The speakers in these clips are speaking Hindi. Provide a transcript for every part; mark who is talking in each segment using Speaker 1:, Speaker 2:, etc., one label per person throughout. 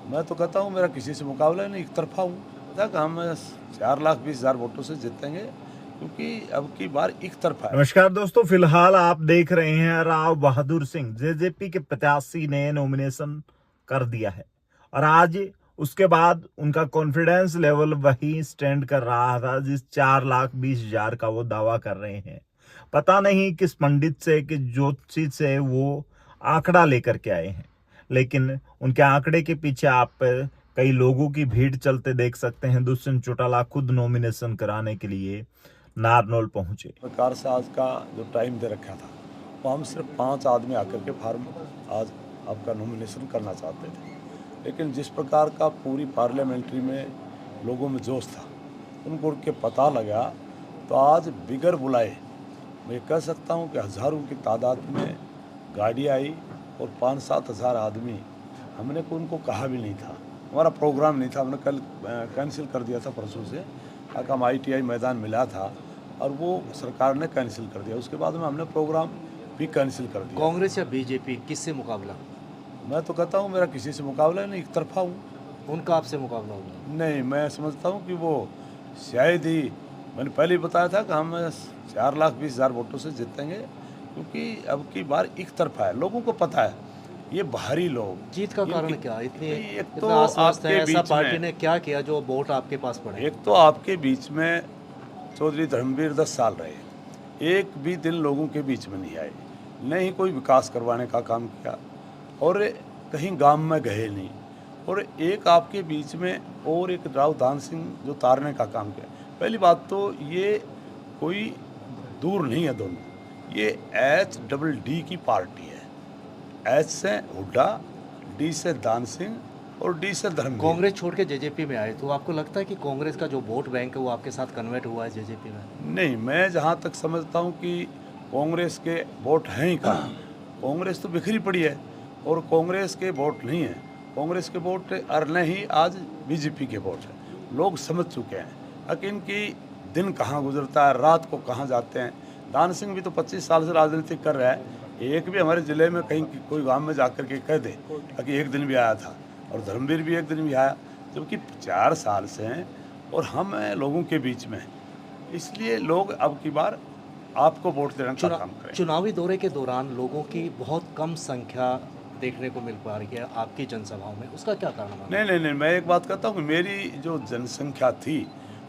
Speaker 1: मैं तो कहता हूँ मेरा किसी से मुकाबला नहीं, एक तरफा हूँ तक हम 4,20,000 वोटों से जीतेंगे, क्योंकि अब की बार एक तरफा है।
Speaker 2: नमस्कार दोस्तों, फिलहाल आप देख रहे हैं राव बहादुर सिंह जेजेपी के प्रत्याशी ने नॉमिनेशन कर दिया है और आज उसके बाद उनका कॉन्फिडेंस लेवल वही स्टैंड कर रहा था जिस 4,20,000 का वो दावा कर रहे हैं। पता नहीं किस पंडित से, किस ज्योतिषी से वो आंकड़ा लेकर के आए हैं, लेकिन उनके आंकड़े के पीछे आप कई लोगों की भीड़ चलते देख सकते हैं। दुष्यंत चौटाला खुद नॉमिनेशन कराने के लिए नारनौल पहुंचे।
Speaker 1: सरकार से आज का जो टाइम दे रखा था वो हम सिर्फ 5 आदमी आकर के फार्म आज आपका नॉमिनेशन करना चाहते थे, लेकिन जिस प्रकार का पूरी पार्लियामेंट्री में लोगों में जोश था, उनको उनके पता लगा तो आज बिगर बुलाए मैं कह सकता हूँ कि हज़ारों की तादाद में गाड़ी आई और 5-7 हज़ार आदमी। हमने को उनको कहा भी नहीं था, हमारा प्रोग्राम नहीं था, हमने कल कैंसिल कर दिया था परसों से, ताकि हम ITI मैदान मिला था और वो सरकार ने कैंसिल कर दिया। उसके बाद में हमने प्रोग्राम भी कैंसिल कर दिया।
Speaker 3: कांग्रेस या बीजेपी, किससे मुकाबला?
Speaker 1: मैं तो कहता हूँ मेरा किसी से मुकाबला नहीं, एक तरफा हूँ।
Speaker 3: उनका आपसे मुकाबला होगा?
Speaker 1: नहीं, मैं समझता हूँ कि वो शायद ही, मैंने पहले ही बताया था कि हम 4,20,000 वोटों से जीतेंगे, क्योंकि अब की बार एक तरफा है। लोगों को पता है ये बाहरी लोग।
Speaker 3: जीत का कारण क्या? इतनी
Speaker 1: एक तो
Speaker 3: इतना आश्वस्त है,
Speaker 1: आपके
Speaker 3: ऐसा
Speaker 1: बीच
Speaker 3: पार्टी
Speaker 1: में,
Speaker 3: ने क्या किया जो वोट आपके पास पड़े?
Speaker 1: एक तो आपके बीच में चौधरी धर्मवीर 10 साल रहे, एक भी दिन लोगों के बीच में नहीं आए, न ही कोई विकास करवाने का काम किया और कहीं गांव में गए नहीं, और एक आपके बीच में और एक राव दान सिंह जो तारने का काम किया। पहली बात तो ये कोई दूर नहीं है, दोनों ये HDD की पार्टी है। H से हुड्डा, D से दान सिंह और D से धर्मवीर।
Speaker 3: कांग्रेस छोड़ के जेजेपी में आए, तो आपको लगता है कि कांग्रेस का जो वोट बैंक है वो आपके साथ कन्वर्ट हुआ है जेजेपी में?
Speaker 1: नहीं, मैं जहाँ तक समझता हूँ कि कांग्रेस के वोट हैं ही कहाँ। कांग्रेस तो बिखरी पड़ी है और कांग्रेस के वोट नहीं है। कांग्रेस के वोट अरने ही आज BJP के वोट है। लोग समझ चुके हैं कि इनकी दिन कहाँ गुजरता है, रात को कहाँ जाते हैं। दान सिंह भी तो 25 साल से राजनीति कर रहा है, एक भी हमारे ज़िले में कहीं कोई गांव में जाकर के कह दे कि एक दिन भी आया था, और धर्मवीर भी एक दिन भी आया, जबकि 4 साल से हैं और हम हैं लोगों के बीच में। इसलिए लोग अब की बार आपको वोट देने का काम करें।
Speaker 3: चुनावी दौरे के दौरान लोगों की बहुत कम संख्या देखने को मिल पा रही है आपकी जनसभाओं में, उसका क्या कारण है?
Speaker 1: नहीं, मैं एक बात कहता हूँ कि मेरी जो जनसंख्या थी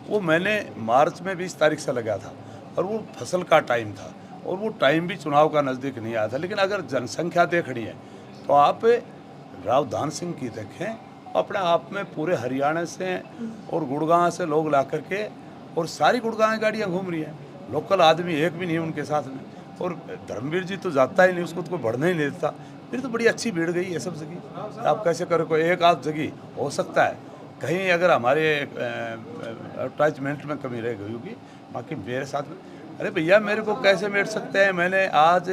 Speaker 1: वो मैंने मार्च में 20 तारीख से लगा था, और वो फसल का टाइम था और वो टाइम भी चुनाव का नज़दीक नहीं आया था। लेकिन अगर जनसंख्या देखनी है तो आप राव दान सिंह की देखें, अपने आप में पूरे हरियाणा से और गुड़गांव से लोग ला करके, और सारी गुड़गांव गाड़ियाँ घूम रही हैं, लोकल आदमी एक भी नहीं है उनके साथ में। और धर्मवीर जी तो जाता ही नहीं, उसको तो कोई बढ़ने ही नहीं देता। फिर तो बड़ी अच्छी भीड़ गई है सब जगह। आप कैसे करें, कोई एक आध जगह हो सकता है कहीं अगर हमारे एडवर्टाइजमेंट में कमी रह गई होगी, बाकी मेरे साथ में, अरे भैया मेरे को कैसे मेट सकते हैं। मैंने आज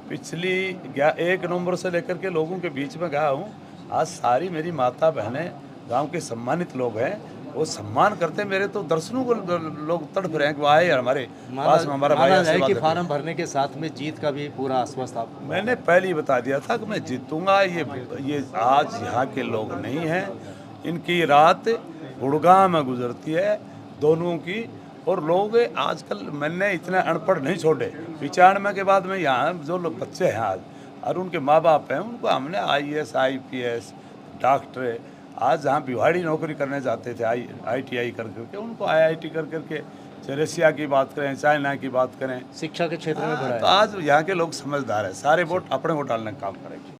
Speaker 1: पिछली 1 नवंबर से लेकर के लोगों के बीच में गया हूँ। आज सारी मेरी माता बहनें गांव के सम्मानित लोग हैं, वो सम्मान करते हैं मेरे, तो दर्शनों को लोग तड़प रहे हैं कि वो आए हमारे पास में, हमारा भाई आशीर्वाद
Speaker 3: कि
Speaker 1: देते हैं।
Speaker 3: फार्म भरने के साथ में जीत का भी पूरा आश्वस्त आप?
Speaker 1: मैंने पहले ही बता दिया था कि मैं जीतूंगा। ये आज यहाँ के लोग नहीं हैं, इनकी रात गुड़गांव में गुजरती है दोनों की। और लोग आजकल मैंने इतने अनपढ़ नहीं छोड़े। 95 के बाद में यहाँ जो लोग बच्चे हैं आज और उनके माँ बाप हैं, उनको हमने IAS IPS डॉक्टर, आज जहाँ बिहाड़ी नौकरी करने जाते थे ITI कर करके, उनको IIT कर करके, रसिया की बात करें, चाइना की बात करें,
Speaker 3: शिक्षा के क्षेत्र में बढ़ा है।
Speaker 1: तो आज यहाँ के लोग समझदार हैं, सारे वोट अपने को डालने का काम करेंगे।